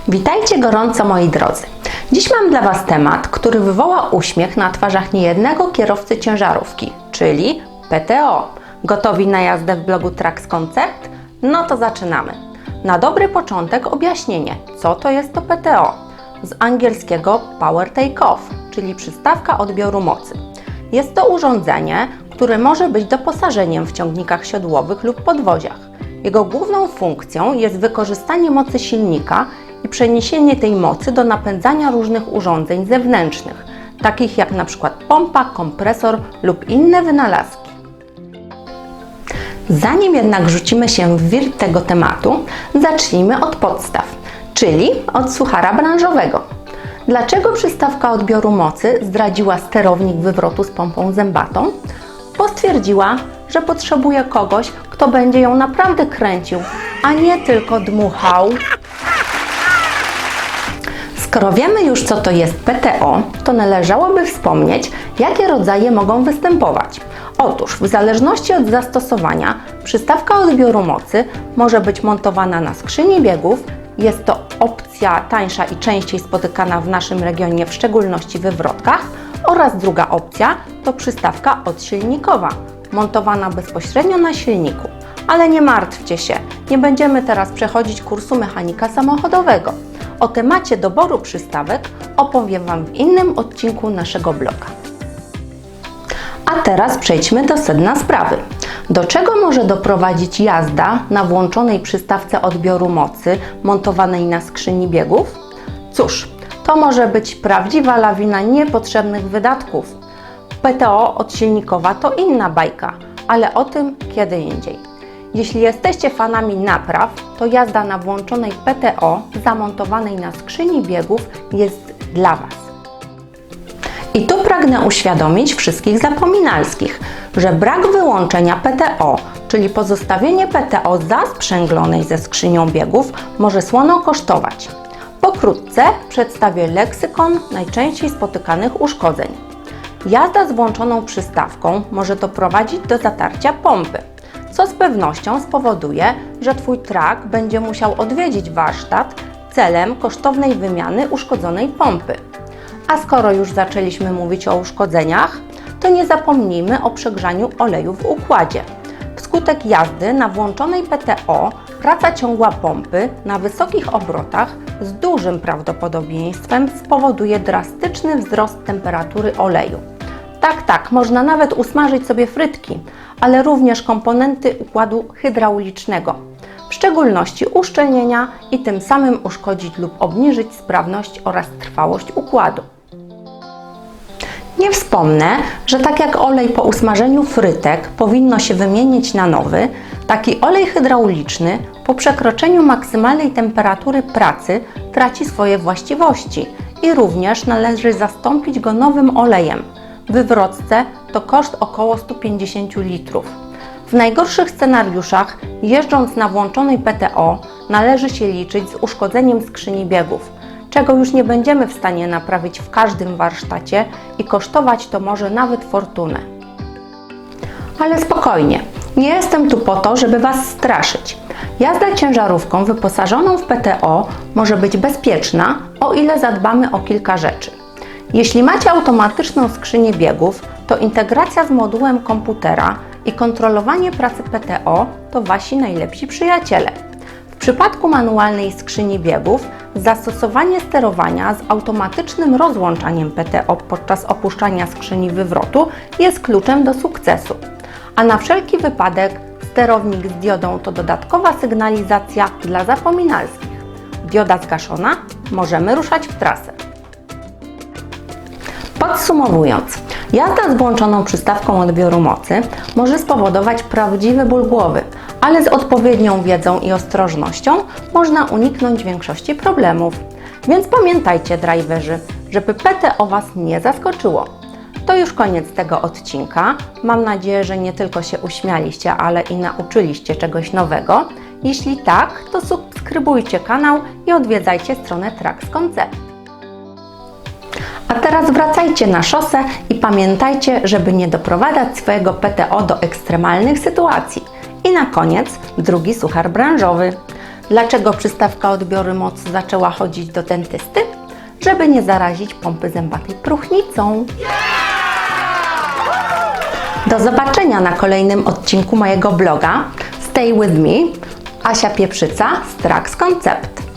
Witajcie gorąco moi drodzy. Dziś mam dla Was temat, który wywoła uśmiech na twarzach niejednego kierowcy ciężarówki, czyli PTO. Gotowi na jazdę w blogu Trax Concept? No to zaczynamy. Na dobry początek objaśnienie, co to jest to PTO. Z angielskiego Power Take-Off, czyli przystawka odbioru mocy. Jest to urządzenie, które może być doposażeniem w ciągnikach siodłowych lub podwoziach. Jego główną funkcją jest wykorzystanie mocy silnika i przeniesienie tej mocy do napędzania różnych urządzeń zewnętrznych, takich jak np. pompa, kompresor lub inne wynalazki. Zanim jednak rzucimy się w wir tego tematu, zacznijmy od podstaw, czyli od suchara branżowego. Dlaczego przystawka odbioru mocy zdradziła sterownik wywrotu z pompą zębatą? Bo stwierdziła, że potrzebuje kogoś, kto będzie ją naprawdę kręcił, a nie tylko dmuchał. Skoro wiemy już, co to jest PTO, to należałoby wspomnieć, jakie rodzaje mogą występować. Otóż, w zależności od zastosowania, przystawka odbioru mocy może być montowana na skrzyni biegów. Jest to opcja tańsza i częściej spotykana w naszym regionie, w szczególności wywrotkach. Oraz druga opcja to przystawka odsilnikowa, montowana bezpośrednio na silniku. Ale nie martwcie się, nie będziemy teraz przechodzić kursu mechanika samochodowego. O temacie doboru przystawek opowiem Wam w innym odcinku naszego bloga. A teraz przejdźmy do sedna sprawy. Do czego może doprowadzić jazda na włączonej przystawce odbioru mocy montowanej na skrzyni biegów? Cóż, to może być prawdziwa lawina niepotrzebnych wydatków. PTO odsilnikowa to inna bajka, ale o tym kiedy indziej. Jeśli jesteście fanami napraw, to jazda na włączonej PTO zamontowanej na skrzyni biegów jest dla Was. I tu pragnę uświadomić wszystkich zapominalskich, że brak wyłączenia PTO, czyli pozostawienie PTO zasprzęglonej ze skrzynią biegów, może słono kosztować. Pokrótce przedstawię leksykon najczęściej spotykanych uszkodzeń. Jazda z włączoną przystawką może doprowadzić do zatarcia pompy, co z pewnością spowoduje, że Twój truck będzie musiał odwiedzić warsztat celem kosztownej wymiany uszkodzonej pompy. A skoro już zaczęliśmy mówić o uszkodzeniach, to nie zapomnijmy o przegrzaniu oleju w układzie. Wskutek jazdy na włączonej PTO praca ciągła pompy na wysokich obrotach z dużym prawdopodobieństwem spowoduje drastyczny wzrost temperatury oleju. Tak, można nawet usmażyć sobie frytki, ale również komponenty układu hydraulicznego, w szczególności uszczelnienia i tym samym uszkodzić lub obniżyć sprawność oraz trwałość układu. Nie wspomnę, że tak jak olej po usmażeniu frytek powinno się wymienić na nowy, taki olej hydrauliczny po przekroczeniu maksymalnej temperatury pracy traci swoje właściwości i również należy zastąpić go nowym olejem. W wywrotce to koszt około 150 litrów. W najgorszych scenariuszach, jeżdżąc na włączonej PTO, należy się liczyć z uszkodzeniem skrzyni biegów, czego już nie będziemy w stanie naprawić w każdym warsztacie i kosztować to może nawet fortunę. Ale spokojnie, nie jestem tu po to, żeby Was straszyć. Jazda ciężarówką wyposażoną w PTO może być bezpieczna, o ile zadbamy o kilka rzeczy. Jeśli macie automatyczną skrzynię biegów, to integracja z modułem komputera i kontrolowanie pracy PTO to Wasi najlepsi przyjaciele. W przypadku manualnej skrzyni biegów zastosowanie sterowania z automatycznym rozłączaniem PTO podczas opuszczania skrzyni wywrotu jest kluczem do sukcesu. A na wszelki wypadek sterownik z diodą to dodatkowa sygnalizacja dla zapominalskich. Dioda zgaszona, możemy ruszać w trasę. Podsumowując, jazda z włączoną przystawką odbioru mocy może spowodować prawdziwy ból głowy, ale z odpowiednią wiedzą i ostrożnością można uniknąć większości problemów. Więc pamiętajcie, driverzy, żeby PTO Was nie zaskoczyło. To już koniec tego odcinka. Mam nadzieję, że nie tylko się uśmialiście, ale i nauczyliście czegoś nowego. Jeśli tak, to subskrybujcie kanał i odwiedzajcie stronę Trax Concept. A teraz wracajcie na szosę i pamiętajcie, żeby nie doprowadzać swojego PTO do ekstremalnych sytuacji. I na koniec drugi suchar branżowy. Dlaczego przystawka odbioru mocy zaczęła chodzić do dentysty? Żeby nie zarazić pompy zębatej próchnicą. Do zobaczenia na kolejnym odcinku mojego bloga Stay with me. Asia Pieprzyca z Trax Concept.